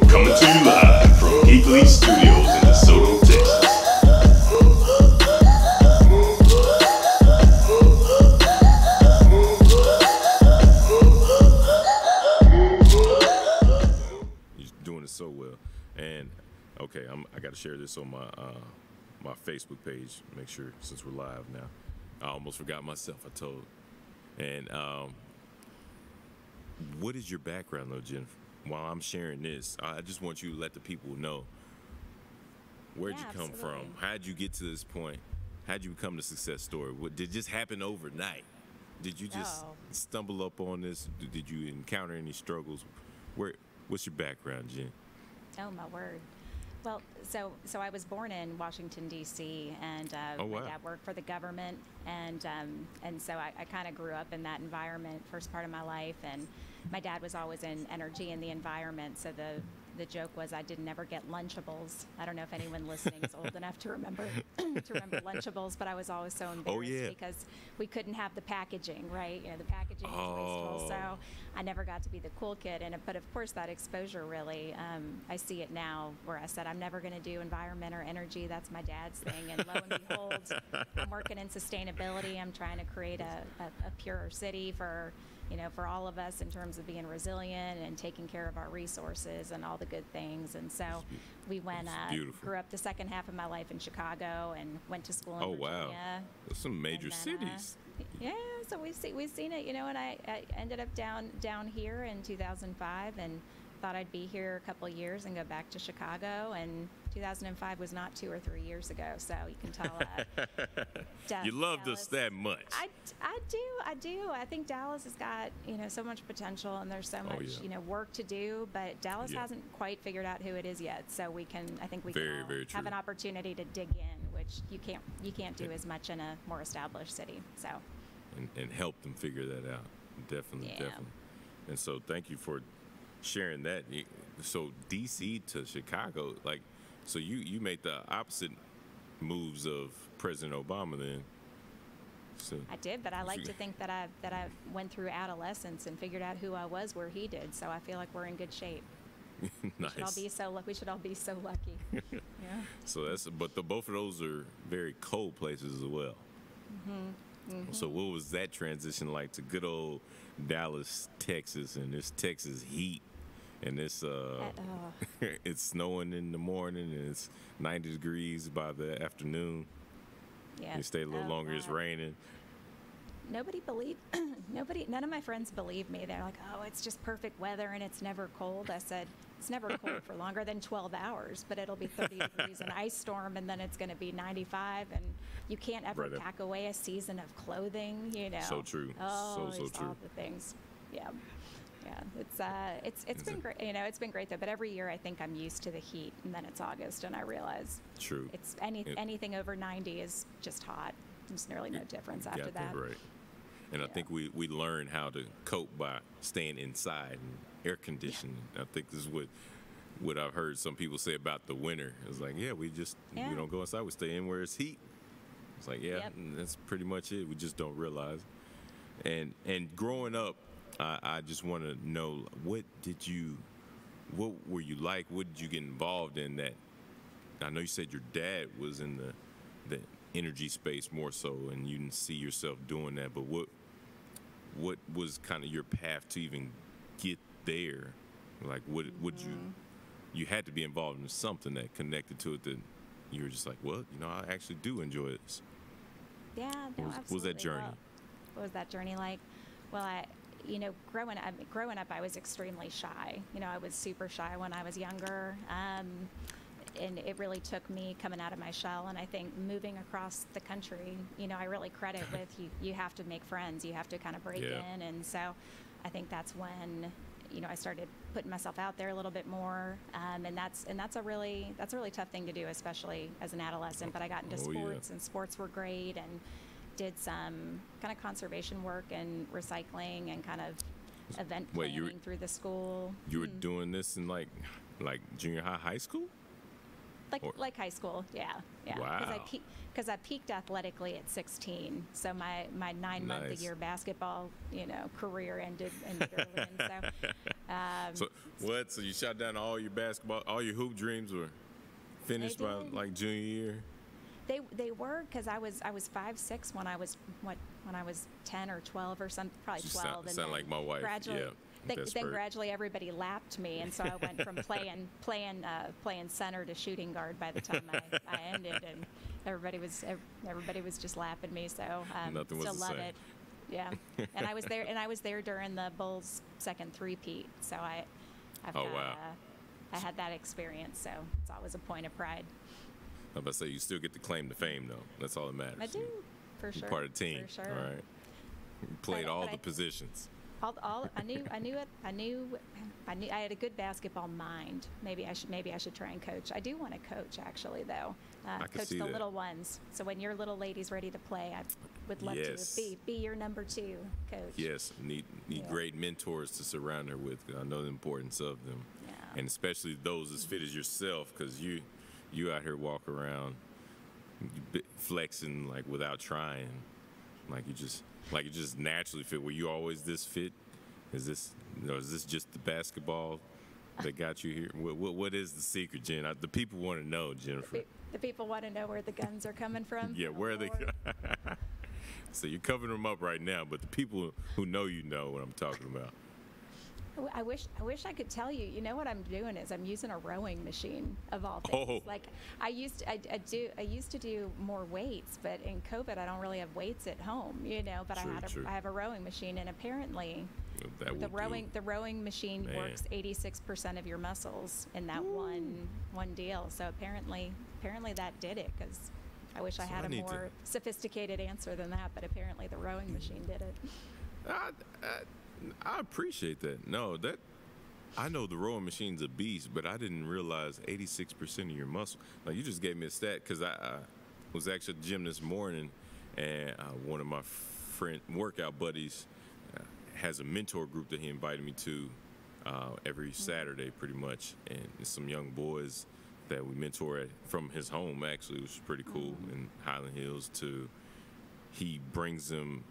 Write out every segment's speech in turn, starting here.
Coming to you live from Geekly Studios in DeSoto, Texas. He's doing it so well. And okay, I got to share this on my Facebook page. Make sure, since we're live now. I almost forgot myself. I told. And what is your background, though, Jennifer? While I'm sharing this, I just want you to let the people know, where'd you come from? How'd you get to this point? How'd you become the success story? Did it just happen overnight? Did you just stumble up on this? Did you encounter any struggles? What's your background, Jen? Oh, my word. Well, so I was born in Washington, D.C., and my dad worked for the government, and so I kind of grew up in that environment first part of my life, and my dad was always in energy and the environment, so the joke was I did never get Lunchables. I don't know if anyone listening is old enough to remember Lunchables, but I was always so embarrassed because we couldn't have the packaging, right? You know, the packaging was wasteful, so I never got to be the cool kid. But of course, that exposure really, I see it now where I said I'm never going to do environment or energy. That's my dad's thing, and lo and behold, I'm working in sustainability. I'm trying to create a purer city for all of us in terms of being resilient and taking care of our resources and all the good things. And so we grew up the second half of my life in Chicago and went to school in Virginia. Wow. That's some major cities. Yeah, so we've seen it, and I ended up down here in 2005 and thought I'd be here a couple of years and go back to Chicago, and 2005 was not 2 or 3 years ago, so you can tell. You loved us that much. I do. I think Dallas has got so much potential, and there's so much work to do, but Dallas hasn't quite figured out who it is yet. So I think we can have an opportunity to dig in, which you can't do as much in a more established city. So and help them figure that out. Definitely. And so thank you for sharing that. So DC to Chicago, so you made the opposite moves of President Obama then. So I did, but I like to think that I went through adolescence and figured out who I was where he did. So I feel like we're in good shape. Nice. We should all be so lucky. Yeah. So both of those are very cold places as well. So what was that transition like to good old Dallas, Texas, and this Texas heat, and this it's snowing in the morning and it's 90 degrees by the afternoon. Yeah, you stay a little longer. It's raining. None of my friends believe me. They're like, oh, it's just perfect weather and it's never cold. I said, it's never cold for longer than 12 hours, but it'll be 30 degrees an ice storm, and then it's going to be 95, and you can't ever pack away a season of clothing, So true. Oh, so true. All the things. Yeah. It's been great. It's been great though. But every year I think I'm used to the heat, and then it's August, and I realize it's anything over 90 is just hot. There's nearly no difference after that. Right. And I think we learn how to cope by staying inside and air conditioning. I think this is what I've heard some people say about the winter. It's like, we don't go inside. We stay in where it's heat. It's like, that's pretty much it. We just don't realize. And growing up, I just want to know, what were you like? What did you get involved in that? I know you said your dad was in the energy space more so, and you didn't see yourself doing that, but what was kind of your path to even get there? Like, what you had to be involved in something that connected to it, that you were just like, well, I actually do enjoy this. Yeah, no, absolutely. What was that journey? What was that journey like? Well, growing up, I was extremely shy. I was super shy when I was younger. And it really took me coming out of my shell, and I think moving across the country, I really credit with you have to make friends, you have to kind of break in, and so I think that's when I started putting myself out there a little bit more, and that's a really tough thing to do, especially as an adolescent. But I got into sports, and sports were great, and did some kind of conservation work and recycling and kind of event planning through the school. You were doing this in like junior high school? Like high school, yeah. Wow. Because I peaked athletically at 16, so my 9-month-a-year basketball career ended early, and So you shot down all your basketball, all your hoop dreams were finished by like junior year? They were, because I was 5'6" when I was 10 or 12 or something, probably 12. You sound like my wife. Then gradually everybody lapped me, and so I went from playing center to shooting guard by the time I ended, and everybody was just lapping me. So nothing was still the love same. it. Yeah, and I was there during the Bulls' second three-peat. So I had that experience. So it's always a point of pride. I'm about to say, you still get to claim the fame, though. That's all that matters. I do, for sure. You're part of the team. For sure. All right. You played all the positions. I knew it. I knew I had a good basketball mind. Maybe I should try and coach. I do want to coach, actually, though. I can coach see the that. little ones. So when your little lady's ready to play, I would love to be your number 2 coach. Yes, need great mentors to surround her with. I know the importance of them, and especially those as fit as yourself, because you out here walk around flexing like without trying, like you just naturally fit. Were you always this fit? Is this just the basketball that got you here? What is the secret, Jen? The people want to know, Jennifer. The people want to know where the guns are coming from. Yeah, where are they? So you're covering them up right now, but the people who know what I'm talking about. I wish I could tell you. You know what I'm doing is I'm using a rowing machine, of all things. Oh. Like I used to do more weights, but in COVID I don't really have weights at home, But True. I have a rowing machine, and apparently the rowing machine works 86% of your muscles in that one deal. So apparently that did it, because I wish I had a more sophisticated answer than that, but apparently the rowing machine did it. I appreciate that. No, I know the rowing machine's a beast, but I didn't realize 86% of your muscle. Like, you just gave me a stat, because I was actually at the gym this morning, and one of my workout buddies has a mentor group that he invited me to every Saturday, pretty much, and it's some young boys that we mentor from his home, actually, which is pretty cool, in Highland Hills. He brings them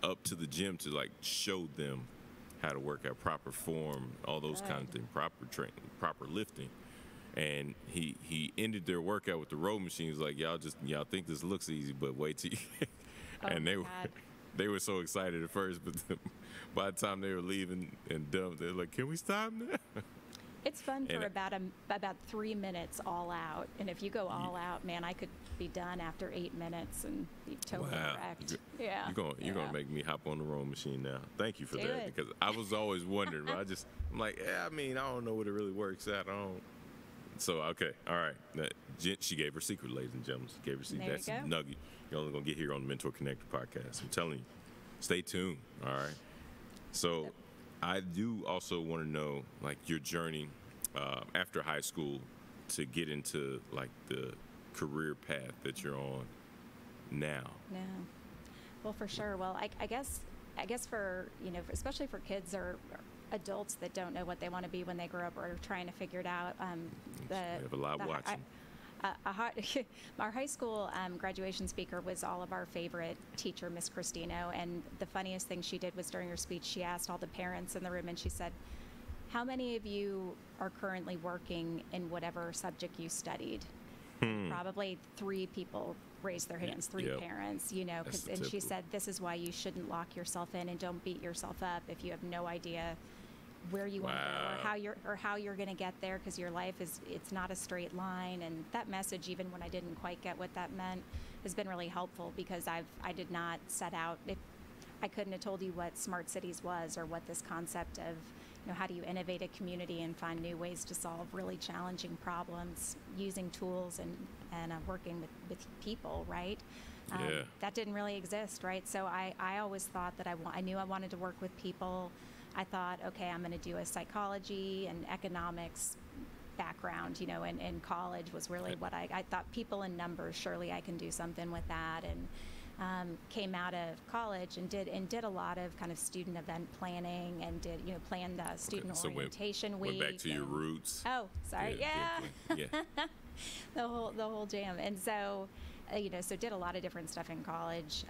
up to the gym to like show them how to work out, proper form, all those kind of things, proper training, proper lifting. And he ended their workout with the row machine. He was like, y'all think this looks easy, but wait till you and they were so excited at first, but by the time they were leaving and done, they're like, can we stop now? It's fun for about 3 minutes all out, and if you go all out, man, I could be done after 8 minutes and be totally wrecked. Yeah, you're gonna make me hop on the rowing machine now. Thank you for that, because I was always wondering. But I'm like, I don't know what it really works out. So okay, all right. She gave her secret, ladies and gentlemen. She gave her secret. That's a nugget you're only gonna get here on the Mentor Connector podcast. I'm telling you, stay tuned. All right. So. Yep. I do also want to know, like, your journey after high school to get into, like, the career path that you're on now. Yeah. Well, for sure. Well, I guess for, especially for kids or adults that don't know what they want to be when they grow up or are trying to figure it out. We have a lot watching. Our high school graduation speaker was all of our favorite teacher, Miss Christino, and the funniest thing she did was during her speech, she asked all the parents in the room, and she said, how many of you are currently working in whatever subject you studied? Probably 3 people raised their hands, 3 parents, and she said, this is why you shouldn't lock yourself in and don't beat yourself up if you have no idea where you want to go or how you're going to get there, because your life it's not a straight line. And that message, even when I didn't quite get what that meant, has been really helpful, because I did not set out. I couldn't have told you what Smart Cities was, or what this concept of how do you innovate a community and find new ways to solve really challenging problems using tools and working with people, right? That didn't really exist, right? So I always thought that I knew I wanted to work with people. I thought, okay, I'm going to do a psychology and economics background, and college was really what I thought. People and numbers, surely I can do something with that. And came out of college and did a lot of kind of student event planning and did planned student orientation week. Went back to your roots. Oh, sorry, yeah. the whole jam. And so, so did a lot of different stuff in college.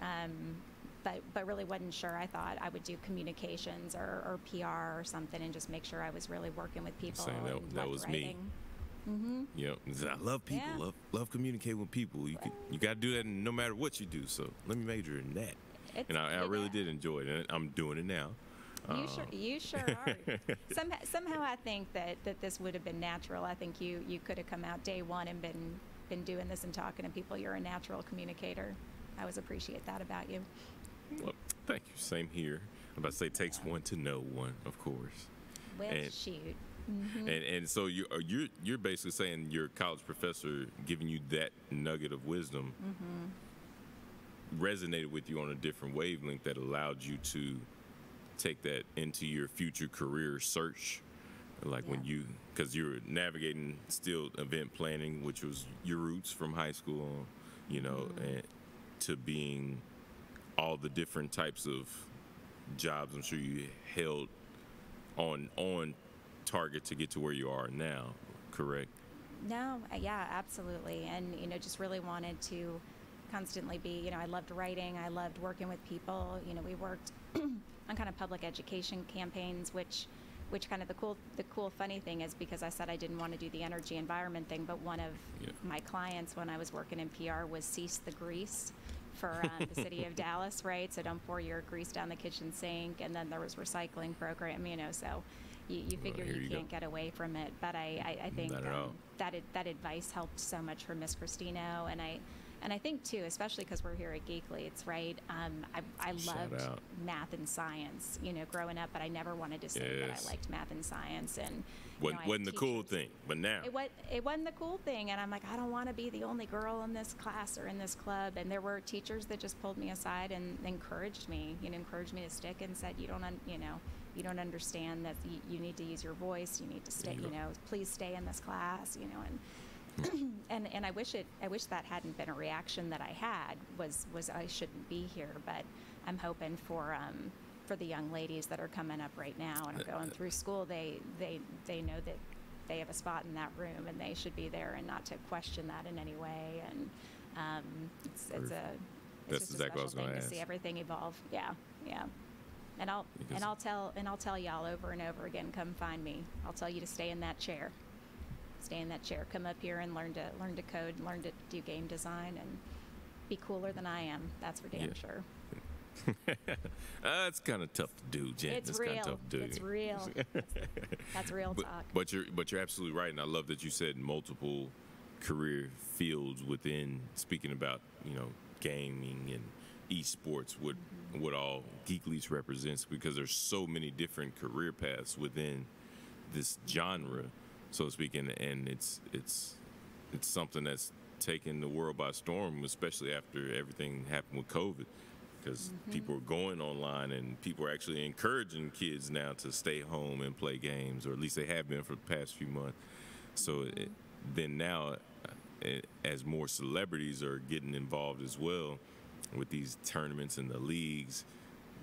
But really wasn't sure. I thought I would do communications or PR or something and just make sure I was really working with people. That was writing. Me. Yep. I love people. Yeah. Love communicating with people. You got to do that no matter what you do. So let me major in that. And I really did enjoy it, and I'm doing it now. You sure are. Somehow I think that this would have been natural. I think you could have come out day one and been doing this and talking to people. You're a natural communicator. I always appreciate that about you. Well, thank you. Same here. I'm about to say takes one to know one, of course. Well, shoot. Mm-hmm. And so you're basically saying your college professor giving you that nugget of wisdom resonated with you on a different wavelength that allowed you to take that into your future career search, like when because you were navigating still event planning, which was your roots from high school, and to being all the different types of jobs I'm sure you held on target to get to where you are now, correct? No, yeah, absolutely. And, just really wanted to constantly be, I loved writing, I loved working with people. We worked on kind of public education campaigns, which kind of the cool funny thing is because I said I didn't want to do the energy environment thing, but one of my clients when I was working in PR was Cease the Grease for the city of Dallas, right? So don't pour your grease down the kitchen sink. And then there was recycling program, so you figure you can't get away from it. But I think that advice helped so much for Miss Christino, and I think too, especially because we're here at Geek Leads, right? I loved math and science, growing up, but I never wanted to say that I liked math and science. And wasn't the cool thing, but now it wasn't the cool thing, and I'm like, I don't want to be the only girl in this class or in this club. And there were teachers that just pulled me aside and encouraged me, encouraged me to stick and said, you don't understand that you need to use your voice. You need to stay, please stay in this class, and I wish that hadn't been a reaction that I had was I shouldn't be here. But I'm hoping for the young ladies that are coming up right now and are going through school, they know that they have a spot in that room and they should be there and not to question that in any way. And it's just a special thing to see everything evolve. Yeah. And I'll tell y'all over and over again, come find me. I'll tell you to stay in that chair. Stay in that chair. Come up here and learn to code, learn to do game design, and be cooler than I am. That's for damn sure. It's kind of tough to do, Jen. It's real. Kind of tough to do. It's real. That's real talk. But you're absolutely right, and I love that you said multiple career fields within speaking about gaming and esports, what all Geek Leads represents, because there's so many different career paths within this genre, so to speak, and it's something that's taken the world by storm, especially after everything happened with COVID, because people are going online and people are actually encouraging kids now to stay home and play games, or at least they have been for the past few months. So then now, as more celebrities are getting involved as well with these tournaments and the leagues,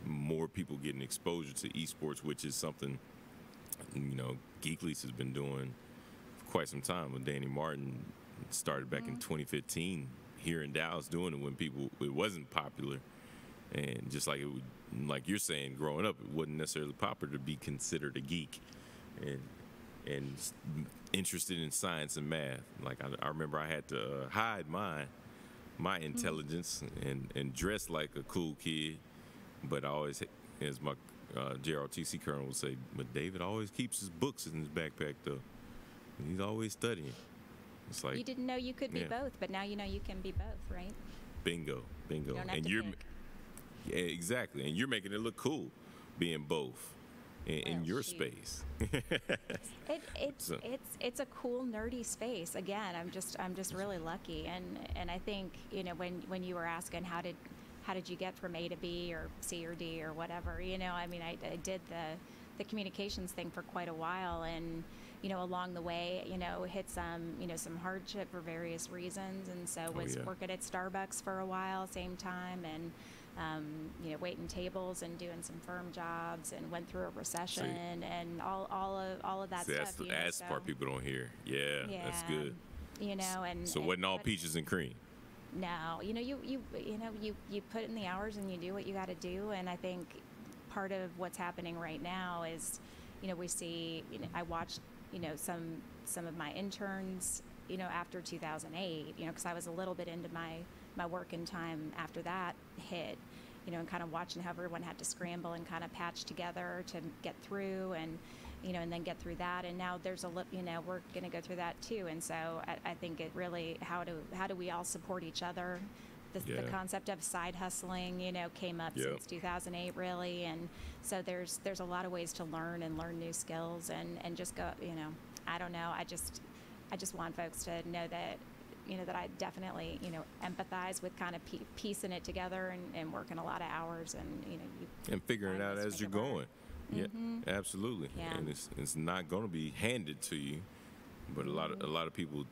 more people getting exposure to esports, which is something Geek Leads has been doing for quite some time. When Danny Martin started back in 2015 here in Dallas, doing it when it wasn't popular, and just like like you're saying, growing up, it wasn't necessarily popular to be considered a geek and interested in science and math. Like I remember I had to hide my intelligence and dress like a cool kid, but I always, as my JROTC colonel would say, but David always keeps his books in his backpack though. He's always studying. It's like, you didn't know you could be both, but now you know you can be both, right? Bingo. You don't have and to you're pick. Yeah, exactly, and you're making it look cool being both in your space. It's a cool nerdy space. Again, I'm just really lucky, and I think when you were asking how did you get from A to B or C or D or whatever, I did the communications thing for quite a while, and along the way, hit some, some hardship for various reasons. And so was working at Starbucks for a while, same time, and, waiting tables and doing some firm jobs, and went through a recession and all of that stuff. That's the part people don't hear. Yeah, that's good. And so wasn't all peaches and cream. No, you put in the hours and you do what you got to do. And I think part of what's happening right now is, we see, I watched, some of my interns, after 2008, because I was a little bit into my working time after that hit, and kind of watching how everyone had to scramble and kind of patch together to get through, and then get through that. And now there's we're going to go through that too. And so I think it really, how do we all support each other? The concept of side hustling, came up since 2008, really. And so there's a lot of ways to learn new skills, and just go, I don't know. I just want folks to know that, that I definitely, empathize with kind of piecing it together and working a lot of hours, and, and figuring it out as you're going. Yeah, absolutely. Yeah. And it's not going to be handed to you, but a lot of people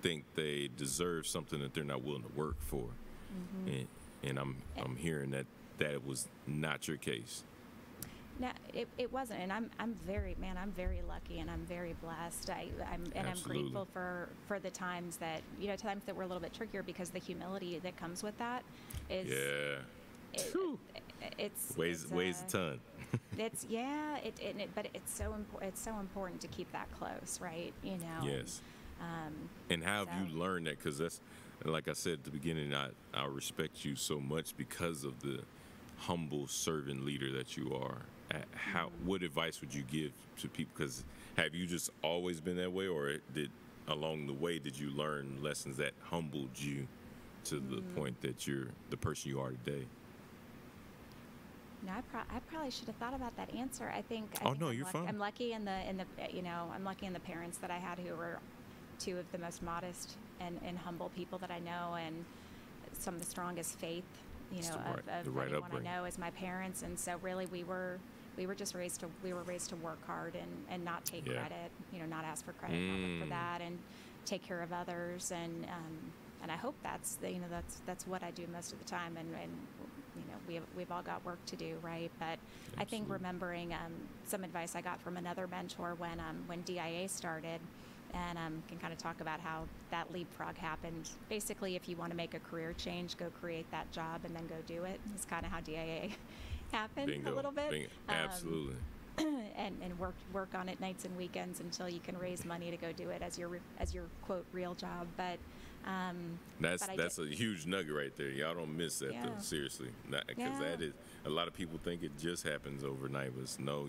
think they deserve something that they're not willing to work for. And I'm hearing that was not your case. No, it wasn't, and I'm very lucky, and I'm very blessed. I'm grateful for the times that times that were a little bit trickier, because the humility that comes with that is it's weighs a ton. But it's so important to keep that close, right? Yes. And how have you learned that? Because that's, like I said at the beginning, I respect you so much because of the humble servant leader that you are. What advice would you give to people? Because have you just always been that way, or along the way did you learn lessons that humbled you to the point that you're the person you are today? No, I probably should have thought about that answer. I think you're fine. I'm lucky in the I'm lucky in the parents that I had, who were two of the most modest and humble people that I know, and some of the strongest faith of anyone I know is my parents. And so really we were raised to work hard and not take credit, not ask for credit for that, and take care of others, and I hope that's what I do most of the time, and we've all got work to do, right? But absolutely. I think remembering some advice I got from another mentor when DIA started, and can kind of talk about how that leapfrog happened. Basically, if you want to make a career change, go create that job and then go do it. It's kind of how DIA happened. Bingo. A little bit. Bingo. Absolutely. And work on it nights and weekends until you can raise money to go do it as your quote real job. But that's a huge nugget right there. Y'all don't miss that though, seriously. Because that is, a lot of people think it just happens overnight, but no,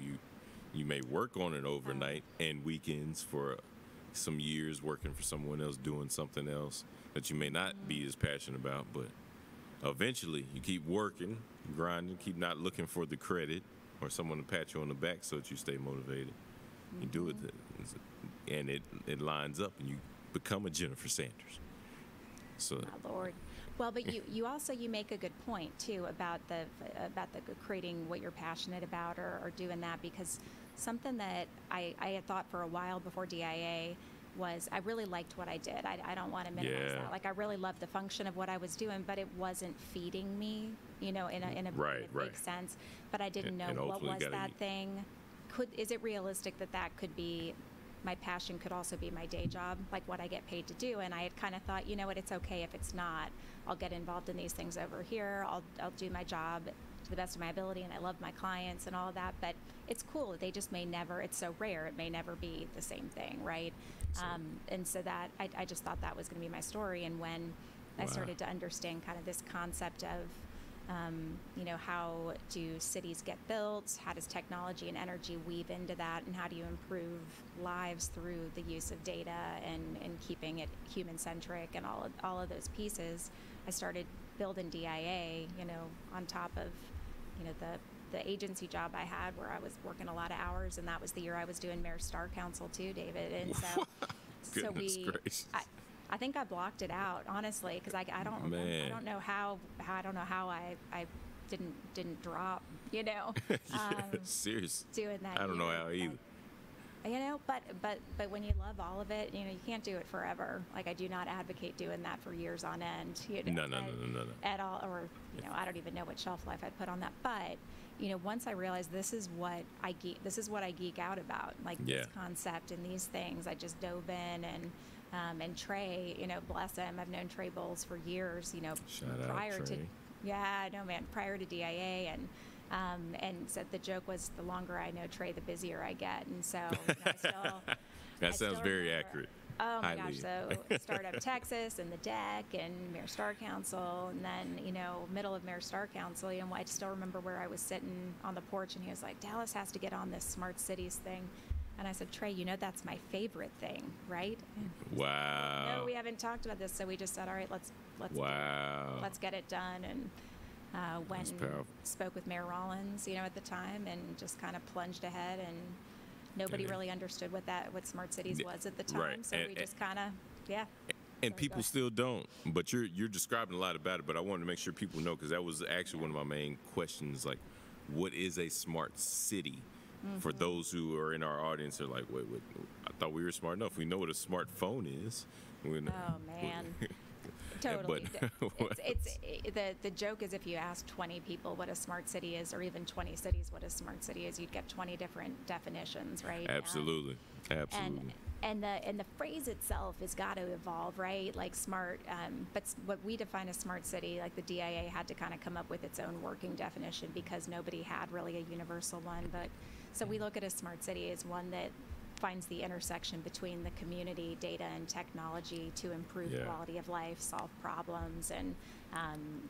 you may work on it overnight and weekends for some years, working for someone else, doing something else that you may not be as passionate about, but eventually you keep working, grinding, keep not looking for the credit or someone to pat you on the back so that you stay motivated. You do it, and it lines up, and you become a Jennifer Sanders. So, my Lord. Well, but you make a good point too about the creating what you're passionate about, or doing that, because something that I had thought for a while before DIA was I really liked what I did. I don't want to minimize that. Like, I really loved the function of what I was doing, but it wasn't feeding me, in a big sense. But I didn't know what was that thing. Is it realistic that could be my passion, could also be my day job, like what I get paid to do? And I had kind of thought, it's okay if it's not. I'll get involved in these things over here. I'll do my job to the best of my ability, and I love my clients and all of that, but it's cool. They just may never, it's so rare, it may never be the same thing, right? And so that, I just thought that was going to be my story. And when I started to understand kind of this concept of, how do cities get built? How does technology and energy weave into that? And how do you improve lives through the use of data and keeping it human-centric and all of those pieces? I started building DIA, on top of, the agency job I had, where I was working a lot of hours, and that was the year I was doing Mayor's Star Council too, David. And so, gracious. I think I blocked it out, honestly, because I don't know how I didn't drop, Seriously. doing that. I don't know how either. But when you love all of it, you can't do it forever. Like, I do not advocate doing that for years on end. No. At all, or I don't even know what shelf life I'd put on that. But once I realized this is what I geek out about, like this concept and these things, I just dove in and Trey, bless him, I've known Trey Bowles for years, prior to, yeah, no man, prior to DIA, and so the joke was, the longer I know Trey, the busier I get, and so that sounds very accurate. Oh my gosh! So Startup Texas and the deck and Mayor Star Council, and then middle of Mayor Star Council, I still remember where I was sitting on the porch, and he was like, "Dallas has to get on this smart cities thing." And I said, "Trey, that's my favorite thing, right?" Wow. No, we haven't talked about this, so we just said, "All right, let's let's get it done." And went and spoke with Mayor Rollins, at the time, and just kind of plunged ahead. And nobody really understood what smart cities was at the time, right. So we just kind of And people still don't. But you're describing a lot about it. But I wanted to make sure people know, because that was actually one of my main questions. Like, what is a smart city? For those who are in our audience, they're like, wait, I thought we were smart enough. We know what a smartphone is. Oh, man. Totally. The joke is, if you ask 20 people what a smart city is, or even 20 cities what a smart city is, you'd get 20 different definitions, right? Absolutely. And the phrase itself has got to evolve, right? Like smart, but what we define as smart city, like the DIA had to kind of come up with its own working definition, because nobody had really a universal one. But so we look at a smart city as one that finds the intersection between the community, data, and technology to improve quality of life, solve problems, and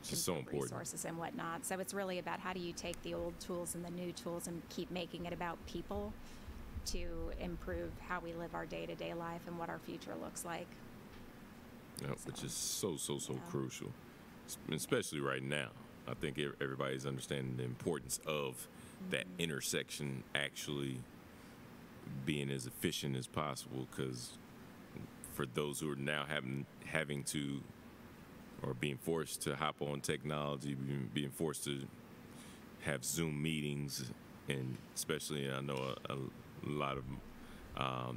so resources and whatnot. So it's really about, how do you take the old tools and the new tools and keep making it about people to improve how we live our day-to-day life and what our future looks like. Which is so crucial, especially right now. I think everybody's understanding the importance of that intersection actually being as efficient as possible, because for those who are now having to, or being forced to hop on technology, being forced to have Zoom meetings, and especially I know a lot of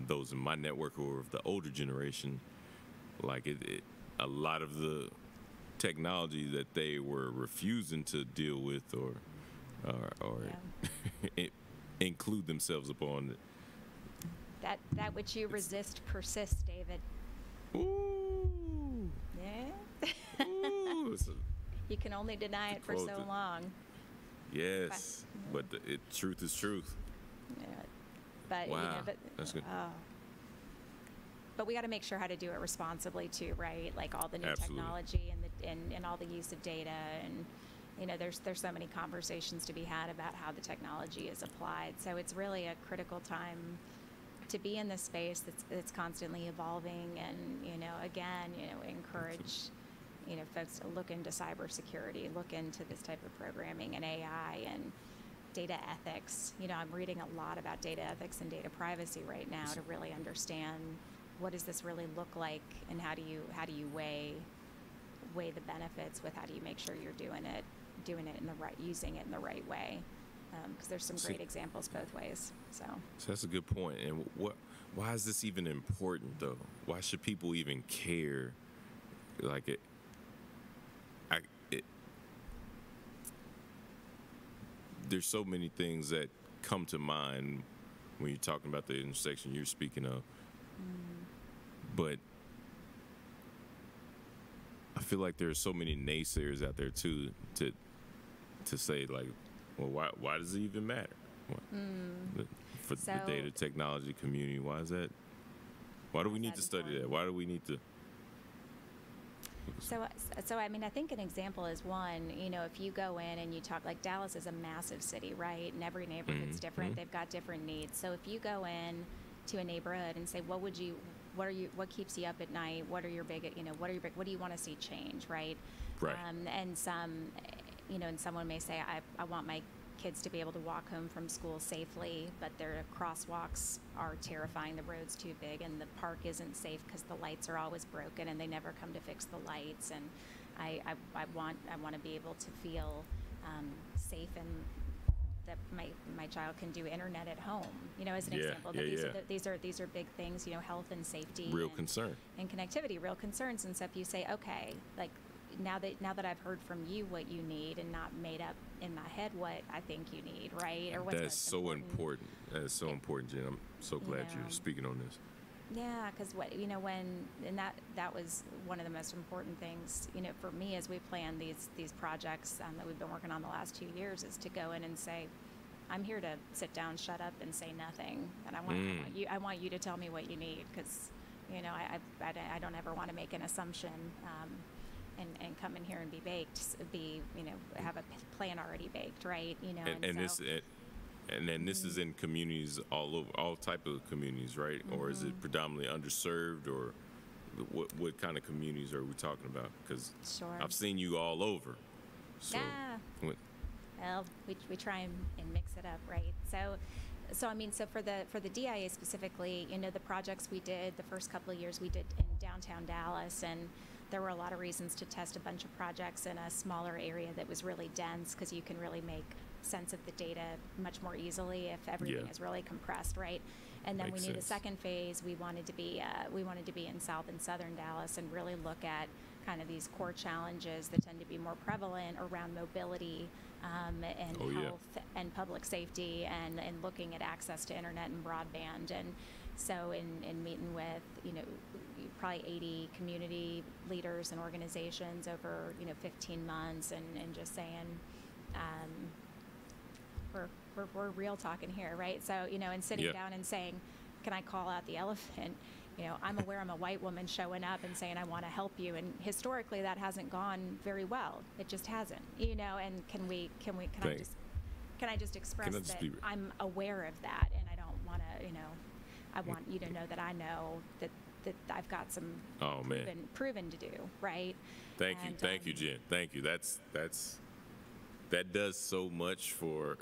those in my network who are of the older generation, like a lot of the technology that they were refusing to deal with or include themselves upon. That which you resist persists, David. Ooh. Yeah. Ooh. You can only deny it for so long. Yes, but truth is truth. Yeah. But wow. That's good. But we got to make sure how to do it responsibly too, right? Like all the new technology and all the use of data, and there's so many conversations to be had about how the technology is applied. So it's really a critical time to be in this space that's constantly evolving, and again, encourage folks to look into cybersecurity, look into this type of programming and AI and data ethics. I'm reading a lot about data ethics and data privacy right now to really understand, what does this really look like, and how do you weigh the benefits with, how do you make sure you're doing it in the right, using it in the right way, because there's some great examples both ways. So that's a good point. And why is this even important though? Why should people even care? Like there's so many things that come to mind when you're talking about the intersection you're speaking of. But I feel like there's so many naysayers out there too, to say, like, well, why does it even matter? For the data technology community, why is that? Why do we need to study that? Why do we need to? So I mean, I think an example is one, if you go in and you talk, like Dallas is a massive city, right? And every neighborhood's different. They've got different needs. So if you go in to a neighborhood and say, what keeps you up at night? What do you want to see change, right? Right. And someone may say, I want my kids to be able to walk home from school safely, but their crosswalks are terrifying, the road's too big, and the park isn't safe because the lights are always broken and they never come to fix the lights. And I want to be able to feel safe and that my child can do internet at home, as an Yeah, example. yeah, That these are big things, health and safety, real concern, and connectivity, real concerns. And so if you say, okay, like now that I've heard from you what you need and not made up in my head what I think you need, right? Or what's that's so important. That is so important, Jen. I'm so glad you're speaking on this. Yeah, because that was one of the most important things, for me as we plan these projects that we've been working on the last 2 years, is to go in and say, I'm here to sit down, shut up, and say nothing, and I want you to tell me what you need, because I don't ever want to make an assumption and come in here and be baked, have a plan already baked, right? And then this is in communities all over, all type of communities, right? Or is it predominantly underserved, or what kind of communities are we talking about? Because I've seen you all over. So, yeah. Well, we try and mix it up, right? So for the DIA specifically, the projects we did the first couple of years we did in downtown Dallas, and there were a lot of reasons to test a bunch of projects in a smaller area that was really dense, because you can really make sense of the data much more easily if everything is really compressed, right? And then we knew the second phase, we wanted to be in South and Southern Dallas and really look at kind of these core challenges that tend to be more prevalent around mobility and health and public safety, and looking at access to internet and broadband. And so in meeting with probably 80 community leaders and organizations over 15 months, and just saying, we're real talking here, right? So and sitting down and saying, can I call out the elephant? I'm aware I'm a white woman showing up and saying I want to help you, and historically that hasn't gone very well. It just hasn't, and can I just express that I'm aware of that, and I don't want to, I want you to know that I know that I've got some proven to do, right? Thank you, Jen. Thank you. That does so much for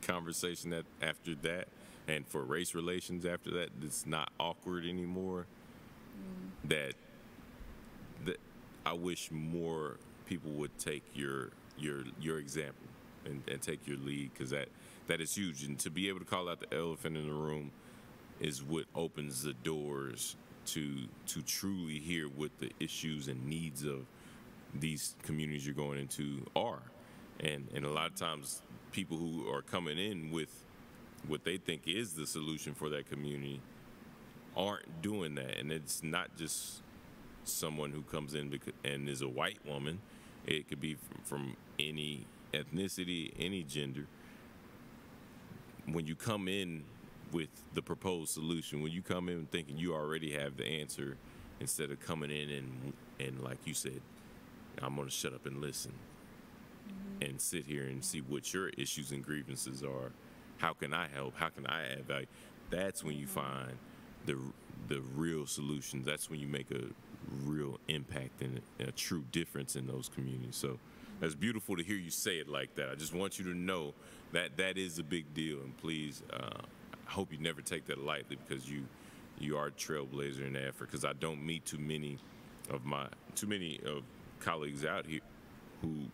conversation that after that, and for race relations after that. It's not awkward anymore. That I wish more people would take your example and take your lead, because that is huge. And to be able to call out the elephant in the room is what opens the doors to truly hear what the issues and needs of these communities you're going into are. And a lot of times people who are coming in with what they think is the solution for that community aren't doing that. And it's not just someone who comes in and is a white woman. It could be from any ethnicity, any gender. When you come in with the proposed solution, when you come in thinking you already have the answer, instead of coming in and like you said, I'm going to shut up and listen and sit here and see what your issues and grievances are. How can I help? How can I add value? That's when you find the real solutions. That's when you make a real impact and a true difference in those communities. So that's beautiful to hear you say it like that. I just want you to know that that is a big deal, and please, I hope you never take that lightly, because you are a trailblazer in that effort. Because I don't meet too many of colleagues out here who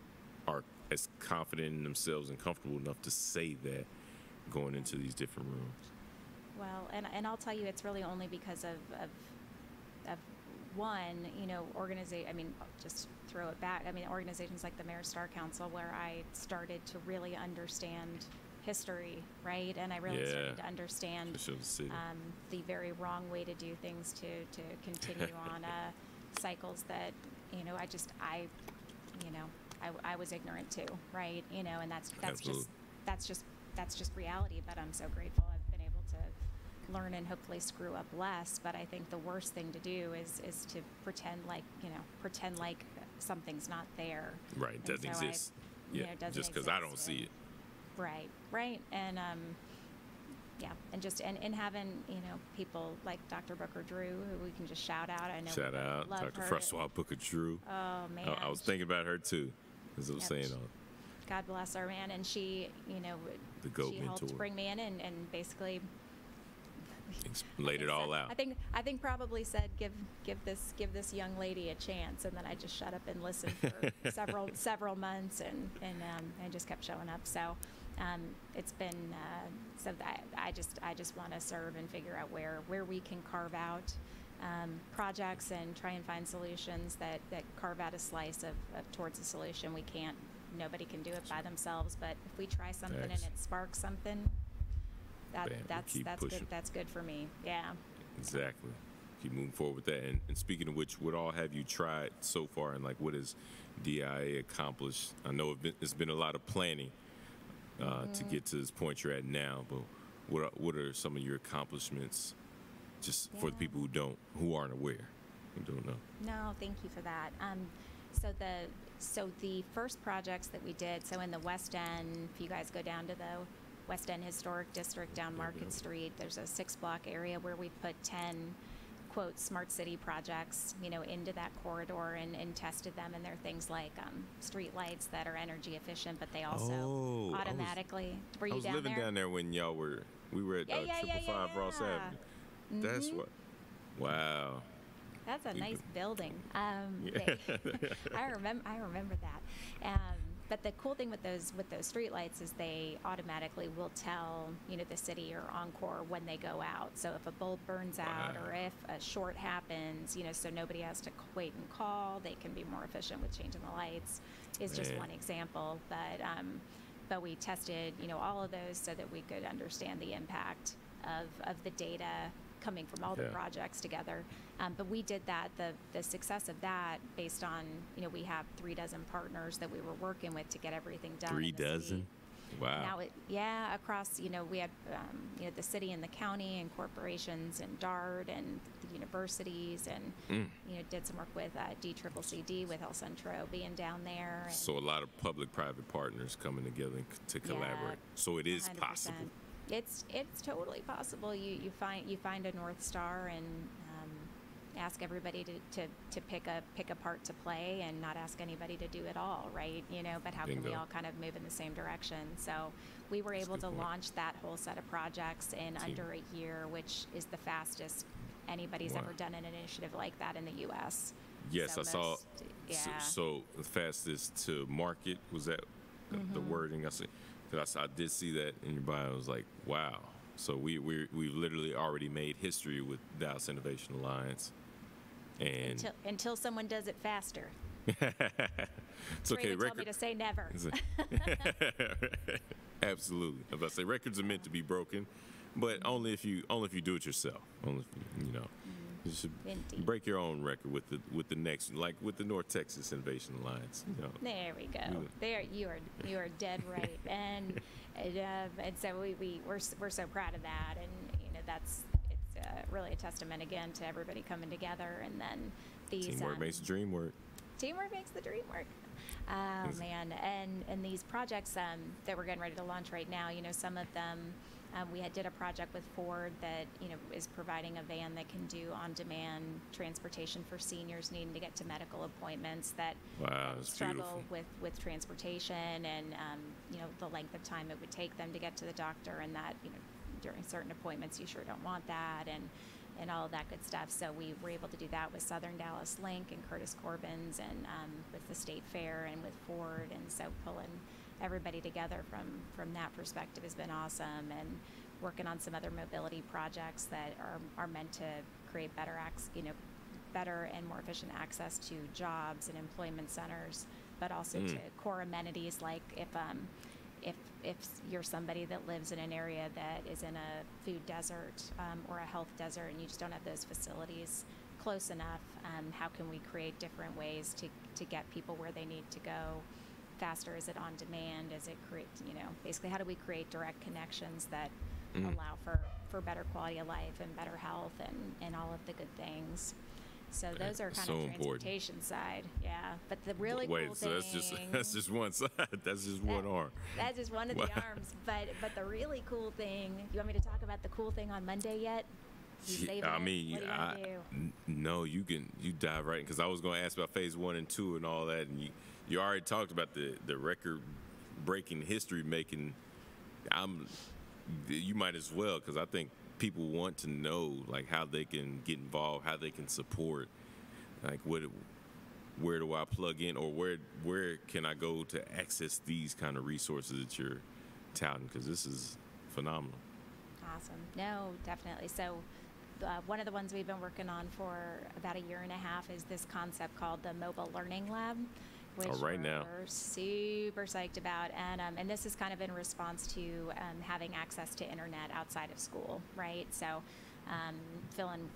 are as confident in themselves and comfortable enough to say that going into these different rooms. Well, and I'll tell you, it's really only because of one, just throw it back. Organizations like the Mayor's Star Council, where I started to really understand history, right? And I really started to understand the very wrong way to do things, to continue on cycles that, I was ignorant to, right? And that's just reality. But I'm so grateful I've been able to learn and hopefully screw up less. But I think the worst thing to do is to pretend like something's not there. Right, doesn't exist. Just because I don't see it. Right, and and having people like Dr. Booker Drew, who we can just shout out. I know. Shout out, Dr. Francois Booker Drew. Oh man, I was thinking about her too, as I was saying. God bless her, man, and she, the GOAT she mentor. helped bring me in and basically laid it all out. I think probably said give this young lady a chance, and then I just shut up and listened for several months and just kept showing up. So it's been so that I just want to serve and figure out where we can carve out projects and try and find solutions that carve out a slice of towards a solution. Nobody can do it by themselves, but if we try something and it sparks something, that's good. That's good for me. Yeah. Exactly. Keep moving forward with that. And speaking of which, what all have you tried so far, and like what has DIA accomplished? I know it's been a lot of planning to get to this point you're at now, but what are some of your accomplishments, just for the people who aren't aware, who don't know? No, thank you for that. So the first projects that we did, so in the West End, if you guys go down to the West End Historic District down Market Street, there's a 6-block area where we put 10, quote, smart city projects, into that corridor and tested them. And they're things like street lights that are energy efficient, but they also automatically. Were you down there? I was living down there when we were at 555 Ross Avenue. Mm-hmm. That's what. Wow. That's a nice building. I remember that. But the cool thing with those streetlights is they automatically will tell the city or Encore when they go out. So if a bulb burns out or if a short happens, so nobody has to wait and call. They can be more efficient with changing the lights. Is just one example. But we tested all of those so that we could understand the impact of the data coming from all the projects together. But we did that, the success of that based on, we have 36 partners that we were working with to get everything done. 36? Wow. Now across, we had, the city and the county and corporations and DART and the universities and, did some work with DCCCD with El Centro being down there. And so a lot of public-private partners coming together to collaborate. So it is 100%. Possible. It's totally possible. You find a North Star and ask everybody to pick a part to play and not ask anybody to do it all, right? But how can we all kind of move in the same direction? So we were able to launch that whole set of projects in under a year, which is the fastest anybody's ever done an initiative like that in the U.S. Yes, I saw. So the fastest to market, was that the wording I said? Because I did see that in your bio. I was like, wow. So we've literally already made history with Dallas Innovation Alliance. And until someone does it faster. It's okay. Tell me to say never. Absolutely. As I say, records are meant to be broken, but only if you do it yourself. Only if, you should break your own record with the next, like with the North Texas Innovation Alliance. There we go. There you are dead right. and so we're so proud of that, and it's really a testament again to everybody coming together, and then these teamwork makes the dream work. Teamwork makes the dream work. Oh man, and these projects that we're getting ready to launch right now, some of them. We did a project with Ford that is providing a van that can do on-demand transportation for seniors needing to get to medical appointments that struggle with transportation and the length of time it would take them to get to the doctor, and that during certain appointments you sure don't want that, and all of that good stuff. So we were able to do that with Southern Dallas Link and Curtis Corbin's and with the State Fair and with Ford, and so pulling everybody together from that perspective has been awesome, and working on some other mobility projects that are meant to create better and more efficient access to jobs and employment centers, but also to core amenities like if you're somebody that lives in an area that is in a food desert or a health desert and you just don't have those facilities close enough, how can we create different ways to get people where they need to go faster? Is it on demand? Is it create, basically how do we create direct connections that allow for better quality of life and better health and all of the good things? So those are kind of transportation side, But the really cool thing. So that's just one side. That's just one arm. That's just one of the arms. But the really cool thing. You want me to talk about the cool thing on Monday yet? No, you dive right in, because I was going to ask about phase 1 and 2 and all that, and you already talked about the record-breaking history making. You might as well, because I think people want to know like how they can get involved, how they can support, like where do I plug in, or where can I go to access these kind of resources that touting, because this is phenomenal. Awesome. No, definitely. So one of the ones we've been working on for about a year and a half is this concept called the Mobile Learning Lab, which we're super psyched about. And this is kind of in response to having access to internet outside of school, right? So fill in,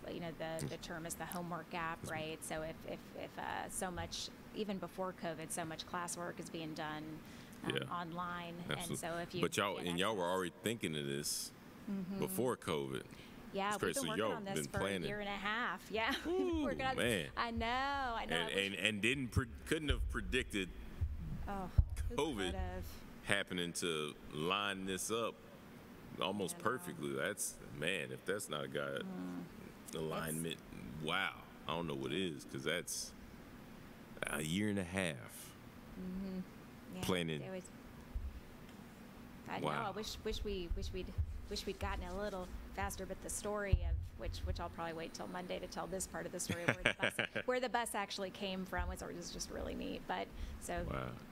the term is the homework gap, right? So if so much, even before COVID, so much classwork is being done online. Absolutely. And so if you But y'all were already thinking of this before COVID. Yeah, we've been working on this for a year and a half. Yeah, Ooh, working on man. I know. And couldn't have predicted COVID happening to line this up almost perfectly. That's, man, if that's not a God alignment, wow. I don't know what is, because that's a year and a half planning. I know. I wish we'd gotten a little faster, but the story of which I'll probably wait till Monday to tell this part of the story where the bus actually came from was just really neat. But so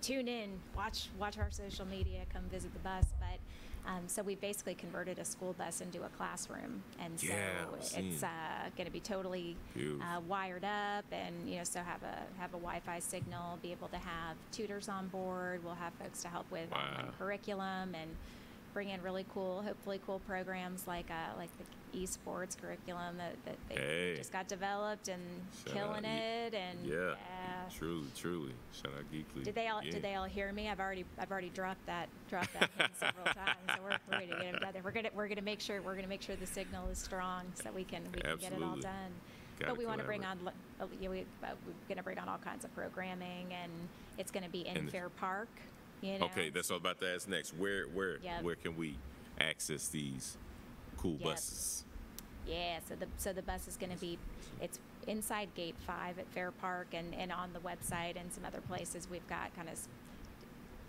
tune in, watch our social media, come visit the bus. But so we basically converted a school bus into a classroom, and so it's going to be totally wired up, and so have a Wi-Fi signal, be able to have tutors on board. We'll have folks to help with online curriculum and bring in really cool, hopefully cool programs like the esports curriculum that they just got developed and killing it. And truly, shout out Geekly. Did they all hear me? I've already dropped that hint several times. So we're ready to get it together. We're gonna make sure the signal is strong so we can get it all done. But we want to bring on we're going to bring on all kinds of programming, and it's going to be in Fair Park. Okay, that's what I was about to ask next. Where can we access these cool buses? Yeah, so the bus is going to be, it's inside Gate 5 at Fair Park, and on the website and some other places we've got kind of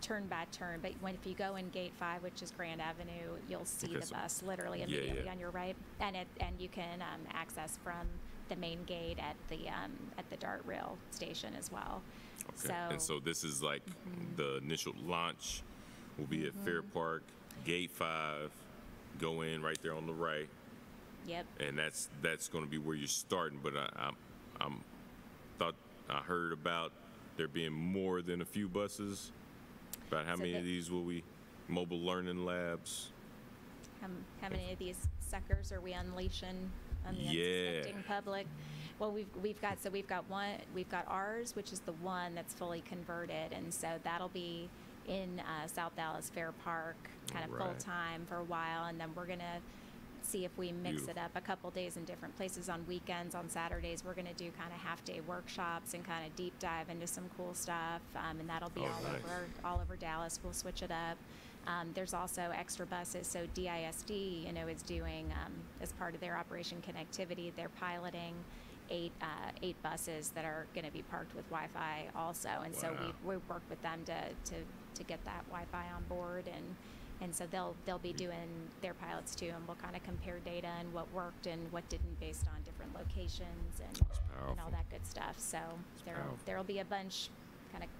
turn by turn. But if you go in Gate 5, which is Grand Avenue, you'll see the bus literally immediately on your right, and you can access from the main gate at the Dart Rail station as well. Okay. So this is like the initial launch will be at Fair Park, Gate 5, go in right there on the right. Yep. And that's going to be where you're starting. But I heard about there being more than a few buses. About how many of these will we mobile learning labs? How many of these suckers are we unleashing on the unsuspecting public? Well, we've got ours, which is the one that's fully converted, and so that'll be in South Dallas Fair Park, kind of full time for a while, and then we're gonna see if we mix it up a couple days in different places. On weekends, on Saturdays, we're gonna do kind of half-day workshops and kind of deep dive into some cool stuff, and that'll be all over Dallas. We'll switch it up. There's also extra buses, so DISD, is doing as part of their Operation Connectivity, they're piloting eight buses that are going to be parked with Wi-Fi also, and so we worked with them to get that Wi-Fi on board, and so they'll be doing their pilots too, and we'll kind of compare data and what worked and what didn't based on different locations and all that good stuff. So there'll be a bunch kind of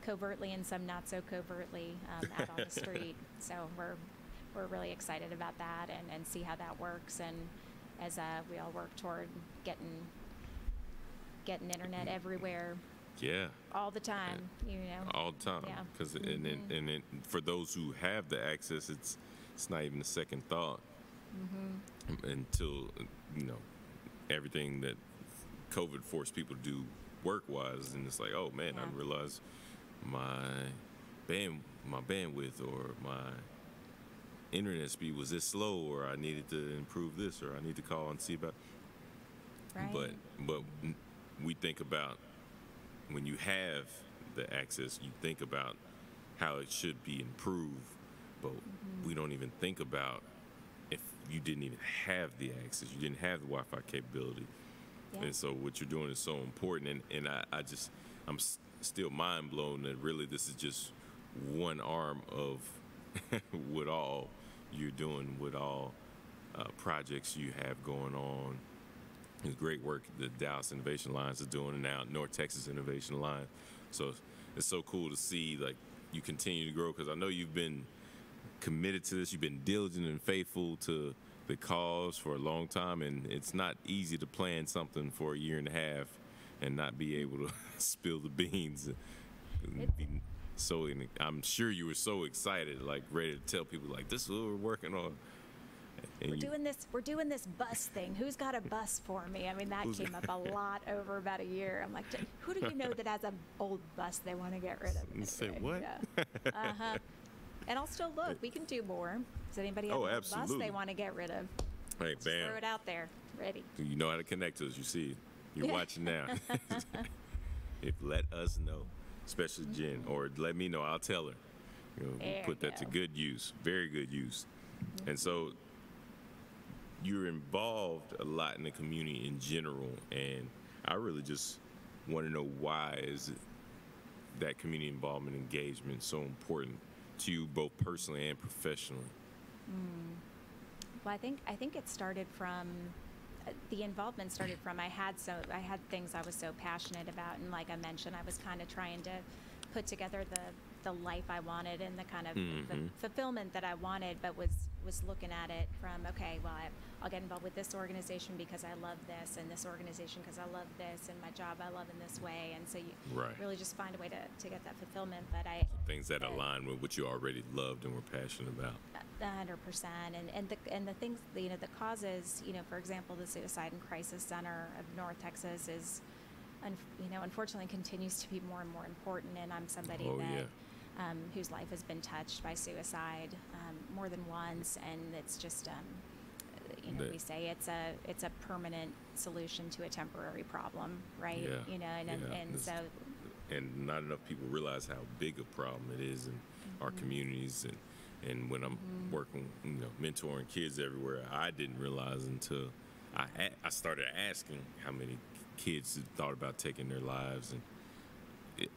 covertly and some not so covertly out on the street. So we're really excited about that and see how that works, and as we all work toward getting internet everywhere. Yeah. All the time, All the time. Because and for those who have the access, it's not even a second thought until everything that COVID forced people to do work-wise, and it's like, oh man, I didn't realize my bandwidth or my internet speed was this slow, or I needed to improve this, or I need to call and see about. But we think about, when you have the access, you think about how it should be improved, but we don't even think about if you didn't even have the access, you didn't have the Wi-Fi capability. And so what you're doing is so important, and I'm still mind blown that really this is just one arm of what all you're doing, with all projects you have going on. It's great work the Dallas Innovation Alliance is doing, and now North Texas Innovation Alliance. So it's so cool to see, like, you continue to grow, because I know you've been committed to this. You've been diligent and faithful to the cause for a long time, and it's not easy to plan something for a year and a half and not be able to spill the beans. I'm sure you were so excited, like ready to tell people, like, this is what we're working on. And we're doing this bus thing. Who's got a bus for me? I mean, that came up a lot over about a year. I'm like, who do you know that has an old bus they want to get rid of? You say what? Yeah. And I'll still look. We can do more. Does anybody have a bus they want to get rid of? Hey, Just bam. throw it out there. Ready. You know how to connect us. You see, you're watching now. If let us know, especially Jen, or let me know. I'll tell her. We'll put that to good use, very good use. And so you're involved a lot in the community in general, and I really just want to know, why is that community involvement engagement so important to you, both personally and professionally? Well, I think it started from the involvement started from I had things I was so passionate about, and like I mentioned, I was kind of trying to put together the life I wanted and the kind of the fulfillment that I wanted, but was looking at it from, okay, well, I'll get involved with this organization because I love this, and this organization because I love this, and my job I love in this way, and so you really just find a way to get that fulfillment. But things that align with what you already loved and were passionate about. 100%, and the things, the causes, for example, the Suicide and Crisis Center of North Texas is, unfortunately continues to be more and more important, and I'm somebody whose life has been touched by suicide more than once, and it's just we say it's a permanent solution to a temporary problem, right? And not enough people realize how big a problem it is in our communities, and when I'm working, mentoring kids everywhere, I didn't realize until I started asking how many kids had thought about taking their lives, and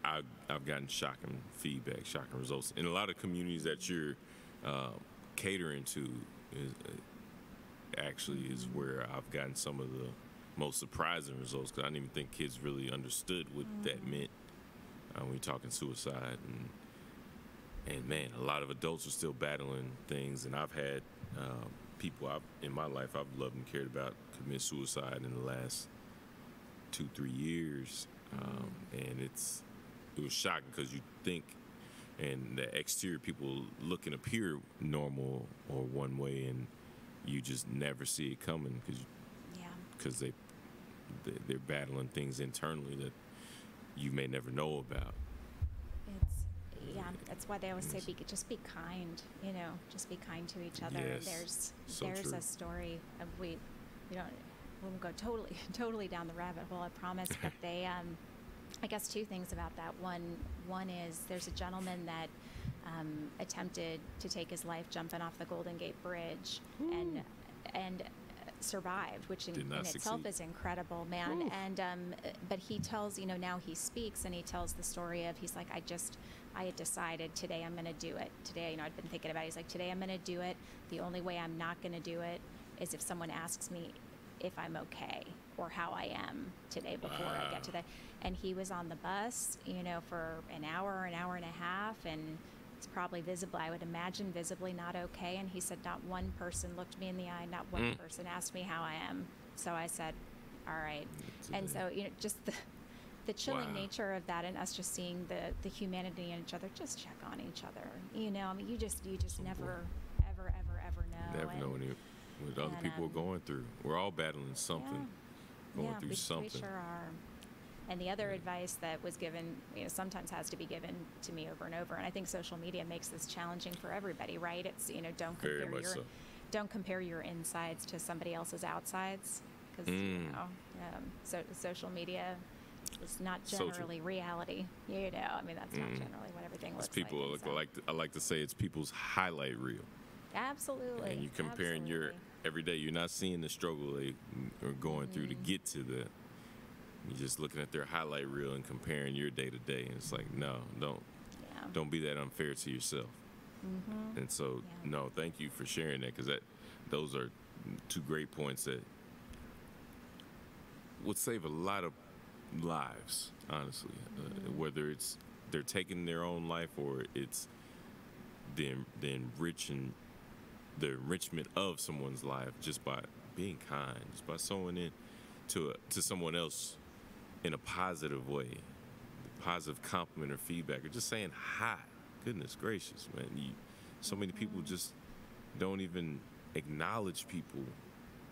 I've gotten shocking feedback, shocking results. In a lot of communities that you're catering to is where I've gotten some of the most surprising results, because I didn't even think kids really understood what that meant when you're talking suicide. And man, a lot of adults are still battling things, and I've had people in my life I've loved and cared about commit suicide in the last 2-3 years, and it was shocking, because you think, and the exterior people look and appear normal or one way, and you just never see it coming, because they're battling things internally that you may never know about. That's why they always say just be kind, just be kind to each other. Yes, there's a story of we won't go totally down the rabbit hole, I promise, but they I guess two things about that. One is there's a gentleman that attempted to take his life jumping off the Golden Gate Bridge and survived, which in itself is incredible, man. And but he tells, now he speaks and he tells the story of, he's like, I had decided today I'm going to do it. Today, I'd been thinking about it. He's like, today I'm going to do it. The only way I'm not going to do it is if someone asks me if I'm okay or how I am today before I get to that. And he was on the bus, for an hour and a half, and it's probably I would imagine visibly not okay. And he said, not one person looked me in the eye, not one person asked me how I am. So I said, all right. And so, just the chilling nature of that, and us just seeing the humanity in each other, just check on each other. You just never, ever know. Never know what other people are going through. We're all battling something, going through something. We sure are. And the other advice that was given, sometimes has to be given to me over and over, and I think social media makes this challenging for everybody, right? It's, don't compare your insides to somebody else's outsides, because social media is not generally reality. That's not generally what everything looks like. I like to say it's people's highlight reel. Absolutely. And you're comparing your everyday. You're not seeing the struggle they are going through to get to the. You're just looking at their highlight reel and comparing your day to day, and it's like, no, don't be that unfair to yourself. And so, no, thank you for sharing that, because those are two great points that would save a lot of lives, honestly. Whether it's they're taking their own life, or it's the enrichment of someone's life just by being kind, just by sewing in to someone else in a positive way, positive compliment or feedback, or just saying hi. Goodness gracious, man! So many people just don't even acknowledge people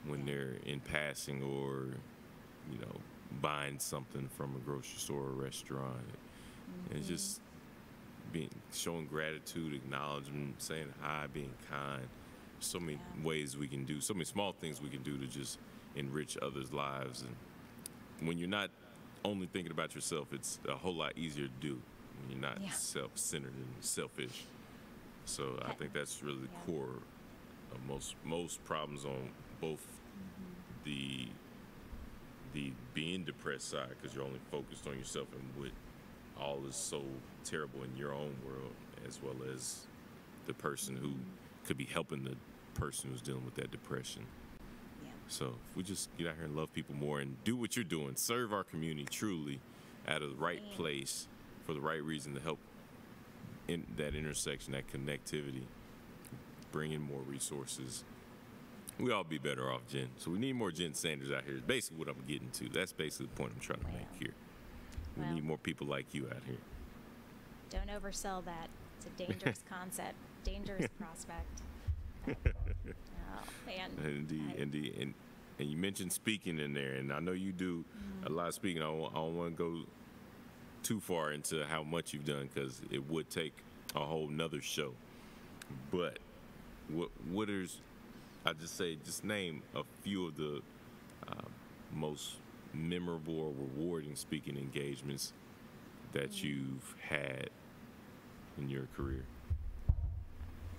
when they're in passing or, buying something from a grocery store or restaurant. And just showing gratitude, acknowledgement, saying hi, being kind. So many ways we can do, so many small things we can do to just enrich others' lives. And when you're not only thinking about yourself, it's a whole lot easier to do when you're not self-centered and selfish. So I think that's really the core of most problems on both the being depressed side, because you're only focused on yourself and what all is so terrible in your own world, as well as the person who could be helping the person who's dealing with that depression. So if we just get out here and love people more and do what you're doing, serve our community truly out of the right place for the right reason to help in that intersection, that connectivity, bring in more resources, we all be better off, Jen. So we need more Jen Sanders out here. Is basically what I'm getting to. That's basically the point I'm trying to make here. We need more people like you out here. Don't oversell that. It's a dangerous concept, dangerous prospect. Oh, man. Indeed. And you mentioned speaking in there, and I know you do a lot of speaking. I don't want to go too far into how much you've done, because it would take a whole nother show. But what is, I just name a few of the most memorable or rewarding speaking engagements that you've had in your career.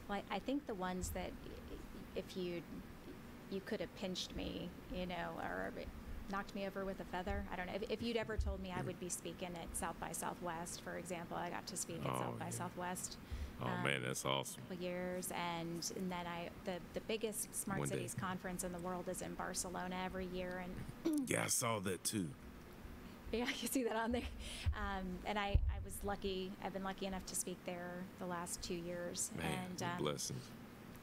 Well, I think the ones that if you could have pinched me, or knocked me over with a feather. I don't know. If you'd ever told me I would be speaking at South by Southwest, for example, I got to speak at South by Southwest. Man, that's awesome. A couple years, and then the biggest Smart Cities conference in the world is in Barcelona every year, and I saw that too. Yeah, you see that on there. And I was lucky. I've been lucky enough to speak there the last 2 years. Man, and blessings.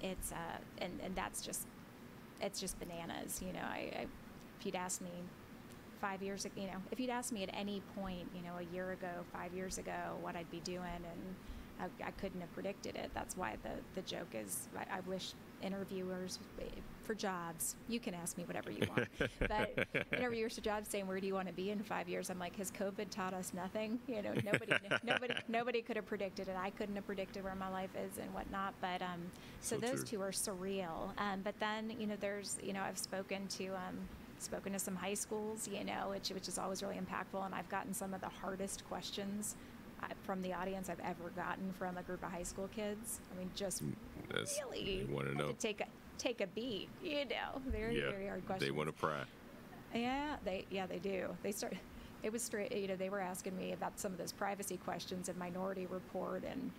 It's and that's just, it's just bananas. If you'd asked me 5 years ago, if you'd asked me at any point, a year ago, 5 years ago, what I'd be doing, and I couldn't have predicted it. That's why the joke is, I wish interviewers for jobs, you can ask me whatever you want, but interviewers for jobs saying, where do you want to be in 5 years? I'm like, has COVID taught us nothing? Nobody could have predicted it. I couldn't have predicted where my life is and whatnot. But so those two are surreal. But then there's I've spoken to some high schools, which is always really impactful, and I've gotten some of the hardest questions from the audience I've ever gotten from a group of high school kids. I mean, just really want to know. Take a beat, very hard questions. They want to pry. Yeah, they do. It was straight. They were asking me about some of those privacy questions in Minority Report and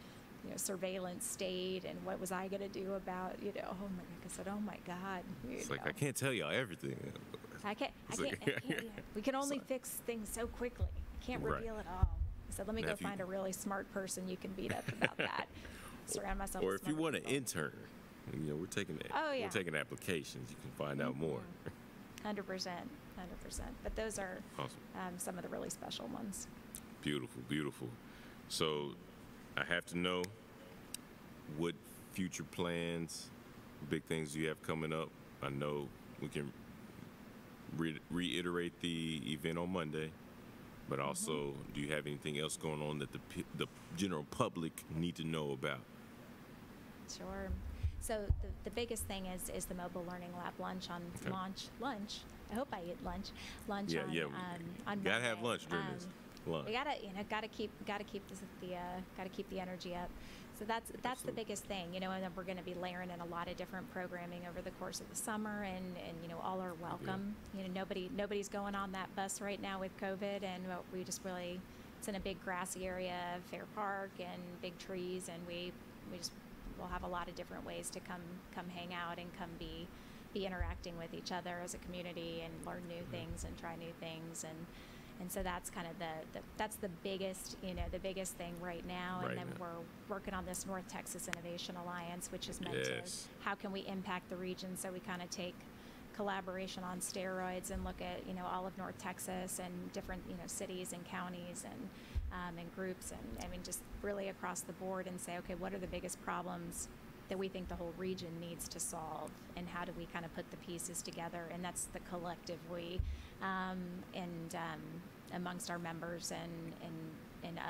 surveillance state, and what was I going to do about oh my God. I said, oh my God. It's like, I can't tell y'all everything. I can't. We can only fix things so quickly. I can't reveal it all. I said, let me go find a really smart person you can beat up about that. Surround myself with smart people. Or if you want to intern, we're taking we're taking applications. You can find out more. 100%. But those are awesome. Some of the really special ones. Beautiful. So I have to know, what future plans, big things you have coming up. I know we can reiterate the event on Monday. But also, do you have anything else going on that the general public need to know about? Sure. So the biggest thing is the Mobile Learning Lab lunch on lunch. I hope I eat lunch. Lunch on gotta Monday. Have lunch during this. Lunch. We gotta keep the energy up. So that's the biggest thing, and then we're going to be layering in a lot of different programming over the course of the summer, and all are welcome. Nobody's going on that bus right now with COVID, and we just really, it's in a big grassy area, Fair Park, and big trees, and we'll have a lot of different ways to come hang out and come be interacting with each other as a community and learn new things and try new things, And so that's kind of that's the biggest, the biggest thing right now. Right and then now. we're working on this North Texas Innovation Alliance, which is meant Yes. to, how can we impact the region? So we kind of take collaboration on steroids and look at, all of North Texas and different, cities and counties and groups, and I mean, just really across the board, and say, okay, what are the biggest problems that we think the whole region needs to solve, and how do we kind of put the pieces together? And that's the collective we, and amongst our members and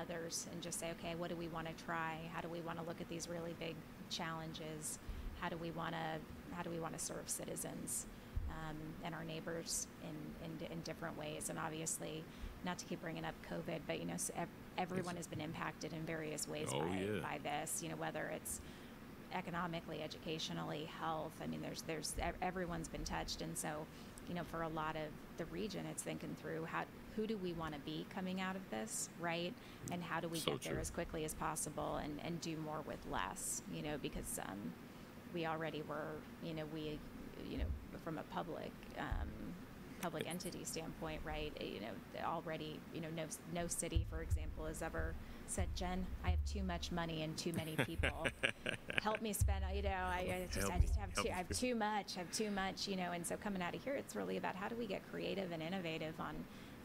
others, and just say, okay, what do we want to try? How do we want to look at these really big challenges? How do we want to serve citizens and our neighbors in different ways? And obviously, not to keep bringing up COVID, but everyone has been impacted in various ways by this. Whether it's economically, educationally, health. I mean, there's everyone's been touched, and so, for a lot of the region, it's thinking through who do we want to be coming out of this, right? And how do we get there as quickly as possible and do more with less, because we already were, from a public entity standpoint, right? Already, no city, for example, has ever said, Jen, I have too much money and too many people. Help me spend. I have too much. And so coming out of here, it's really about how do we get creative and innovative on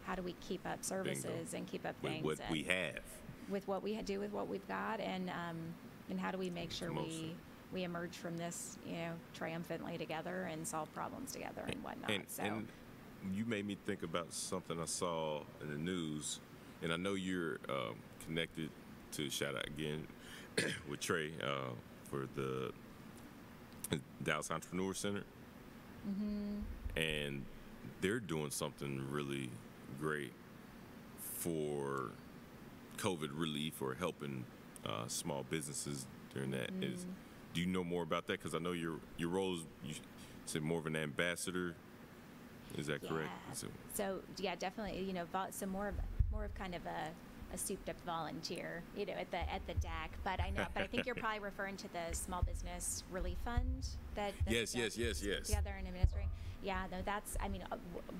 how do we keep up services and keep up things with what we have, with what we do with what we've got, and how do we make sure we emerge from this, triumphantly together and solve problems together and whatnot. And you made me think about something I saw in the news, and I know you're connected to, shout out again, with Trey for the Dallas Entrepreneur Center. Mm-hmm. And they're doing something really great for COVID relief or helping small businesses during that. Do you know more about that? Because I know your role is, you said, more of an ambassador. Is that correct? So yeah, definitely. So more of kind of a souped-up volunteer, at the DAC. But I think you're probably referring to the Small Business Relief Fund that yes. Together and administering. Yeah, no, that's. I mean,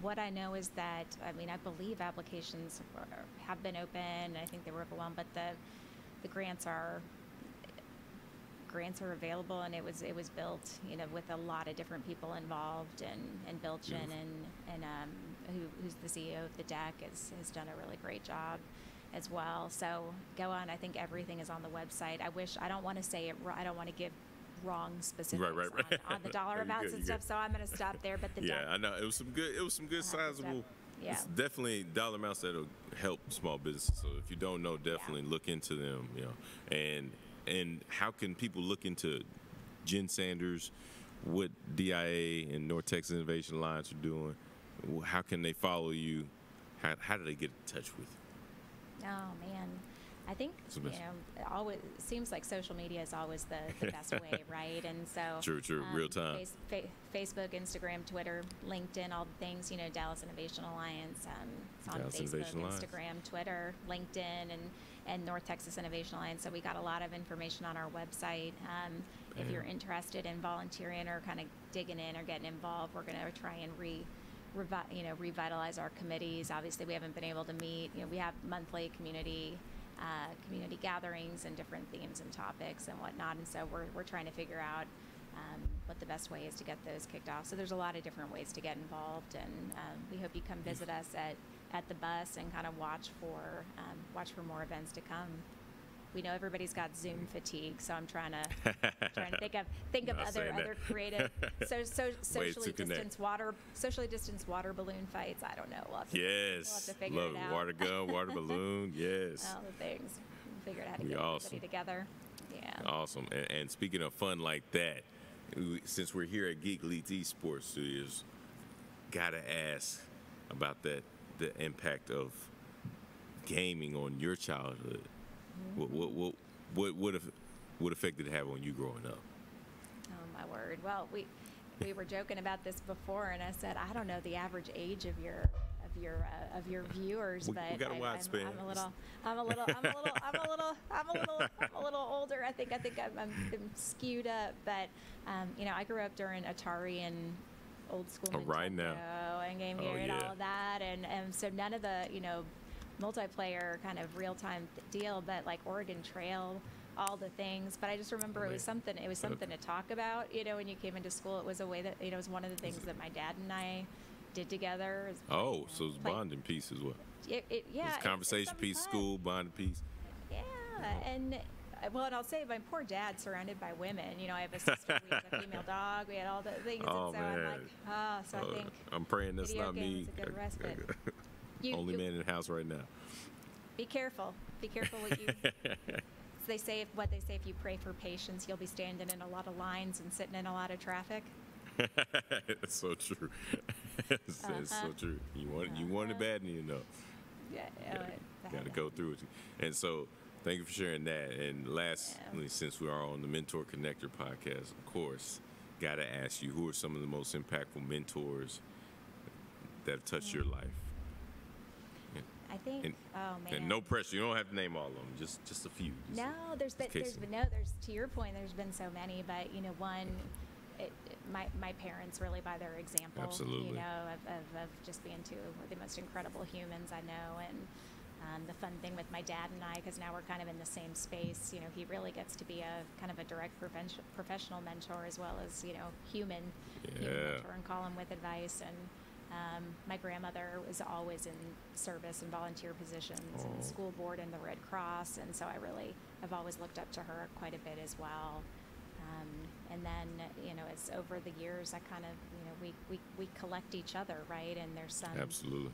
what I know is that I believe applications have been open. I think they were overwhelmed, but the grants are available, and it was built, with a lot of different people involved, and Bill Chin and who's the CEO of the DAC has done a really great job as well. So go on. I think everything is on the website. I don't want to say it. I don't want to give wrong specifics on the dollar amounts and stuff. So I'm going to stop there. But I know it was some good sizable. Yeah. It's definitely dollar amounts that'll help small businesses. So if you don't know, definitely look into them. And how can people look into Jen Sanders, what DIA and North Texas Innovation Alliance are doing? How can they follow you? How do they get in touch with you? Oh man, I think always seems like social media is always the best way, right? And so true, real time. Facebook, Instagram, Twitter, LinkedIn, all the things. Dallas Innovation Alliance. It's on Facebook, Instagram, Twitter, LinkedIn, and North Texas Innovation Alliance. So we got a lot of information on our website. If you're interested in volunteering or kind of digging in or getting involved, we're going to try and revitalize our committees. Obviously, we haven't been able to meet. We have monthly community gatherings and different themes and topics and whatnot. And so we're trying to figure out what the best way is to get those kicked off. So there's a lot of different ways to get involved, and we hope you come visit us at the bus and kind of watch for more events to come. We know everybody's got Zoom fatigue, so I'm trying to think of other creative socially distanced water balloon fights. I don't know. We'll have to figure it out. Water gun, water balloon. Yes. All the things. We'll figure out how to get everybody together. Yeah. Awesome. And speaking of fun like that, since we're here at Geek Elite Esports Studios, gotta ask about the impact of gaming on your childhood. What effect did it have on you growing up? Oh my word! Well, we were joking about this before, and I said I don't know the average age of your viewers, but we got a wide span. I'm a little older. I think I'm skewed up, but I grew up during Atari old school Oh, Nintendo right now. and Game Oh, Gear and yeah. all of that, and so none of the multiplayer kind of real time deal, but like Oregon Trail, all the things. But I just remember Oh, it was something to talk about. When you came into school, it was a way that it was one of the things that my dad and I did together. Is Oh, so it's bonding piece as well. Yeah, It's conversation piece, fun. school, bonding piece. Yeah, and well, and I'll say my poor dad surrounded by women. I have a sister, we had a female dog, we had all the things, Oh, and so man. I'm like, so I think I'm praying that's video not game me. is a good respite. Only man in the house right now. Be careful. Be careful what you. They say if you pray for patience, you'll be standing in a lot of lines and sitting in a lot of traffic. It's so true. It's so true. You want it bad, and you know. Yeah. Got to go through it. And so, thank you for sharing that. And lastly, since we are on the MentorConnector podcast, of course, got to ask you, who are some of the most impactful mentors that have touched your life? I think. Oh man. And no pressure. You don't have to name all of them. Just a few. There's been to your point. There's been so many, but one. My parents really by their example, absolutely, of just being two of the most incredible humans I know, and the fun thing with my dad and I, because now we're kind of in the same space, he really gets to be a kind of a direct professional mentor as well as human mentor and call him with advice. And my grandmother was always in service and volunteer positions and school board and the Red Cross, and so I really have always looked up to her quite a bit as well. And then, as over the years, I kind of, we collect each other, right? And there's some absolutely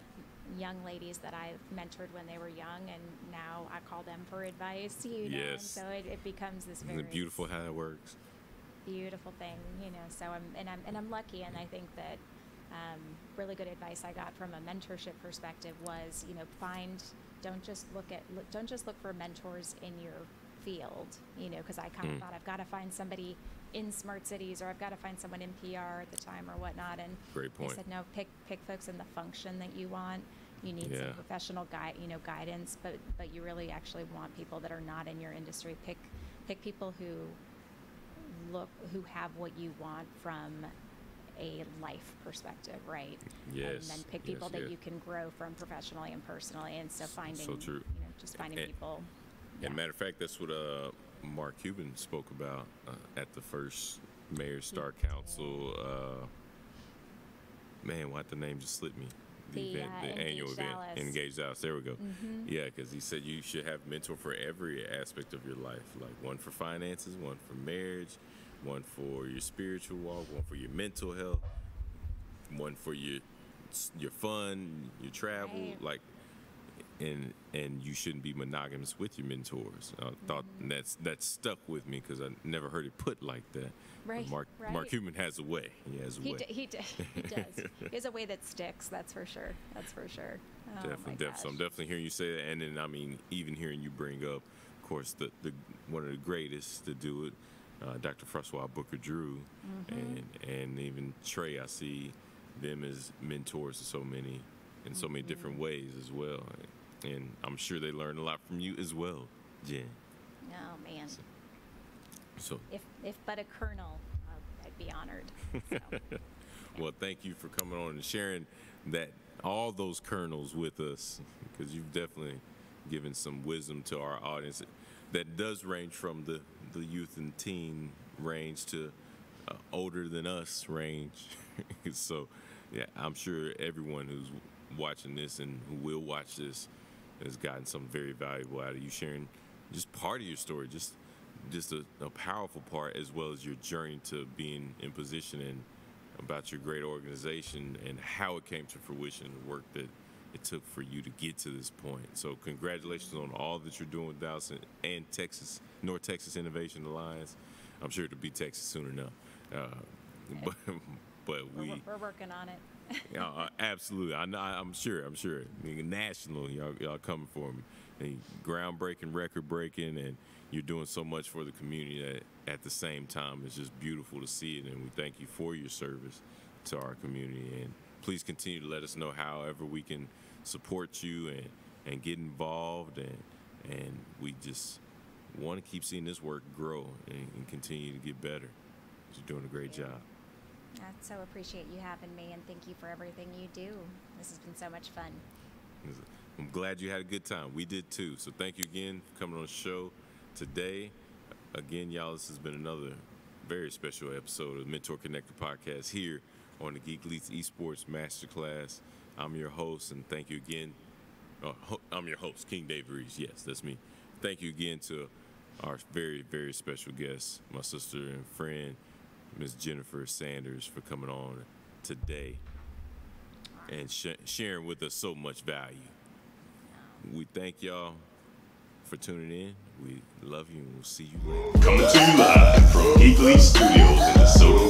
young ladies that I mentored when they were young, and now I call them for advice, Yes. And so it becomes this very beautiful how it works. Beautiful thing, So I'm lucky, and I think that really good advice I got from a mentorship perspective was, don't just look for mentors in your field, because I kind of thought I've got to find somebody in smart cities, or I've got to find someone in PR at the time or whatnot. And great point. They said, no, pick folks in the function that you want. You need some professional guidance, but you really actually want people that are not in your industry. Pick people who have what you want from a life perspective, right? Yes. And then pick people that you can grow from professionally and personally. And so finding, so true. Just finding people. And matter of fact, that's what Mark Cuban spoke about at the first Mayor's Star Council. Man, why the name just slipped me? The annual event, Engage Dallas. There we go. Mm-hmm. Yeah, because he said you should have a mentor for every aspect of your life, like one for finances, one for marriage, one for your spiritual walk, one for your mental health, one for your fun, your travel, like. And you shouldn't be monogamous with your mentors. I thought that stuck with me because I never heard it put like that. Right. Mark Cuban has a way. He has a way. He does. He has a way that sticks. That's for sure. Oh, definitely. So I'm definitely hearing you say that, and then even hearing you bring up, of course, the one of the greatest to do it, Dr. Francois Booker Drew, and even Trey. I see them as mentors to so many in so many different ways as well. And I'm sure they learn a lot from you as well, Jen. Oh man. So if but a colonel, I'd be honored. So, Well, thank you for coming on and sharing all those kernels with us, because you've definitely given some wisdom to our audience that does range from the youth and teen range to older than us range. So yeah, I'm sure everyone who's watching this and who will watch this has gotten something very valuable out of you sharing just part of your story, just a powerful part, as well as your journey to being in position, and about your great organization and how it came to fruition, the work that it took for you to get to this point. So congratulations on all that you're doing with Dallas and Texas, North Texas Innovation Alliance. I'm sure it'll be Texas soon enough. But we're working on it. Absolutely. I'm sure. I mean, national, y'all coming for me. And groundbreaking, record-breaking, and you're doing so much for the community that at the same time it's just beautiful to see it. And we thank you for your service to our community. And please continue to let us know however we can support you and get involved. And we just want to keep seeing this work grow and continue to get better. You're doing a great job. I so appreciate you having me, and thank you for everything you do. This has been so much fun. I'm glad you had a good time. We did too. So thank you again for coming on the show today. Again, y'all, this has been another very special episode of the MentorConnector podcast here on the Geek Leads Esports Masterclass. I'm your host, and thank you again. I'm your host, King David Reeves. Yes, that's me. Thank you again to our very, very special guest, my sister and friend, Ms. Jennifer Sanders, for coming on today and sharing with us so much value. We thank y'all for tuning in. We love you, and we'll see you later. Coming to you live from Geek Leads Studios in DeSoto,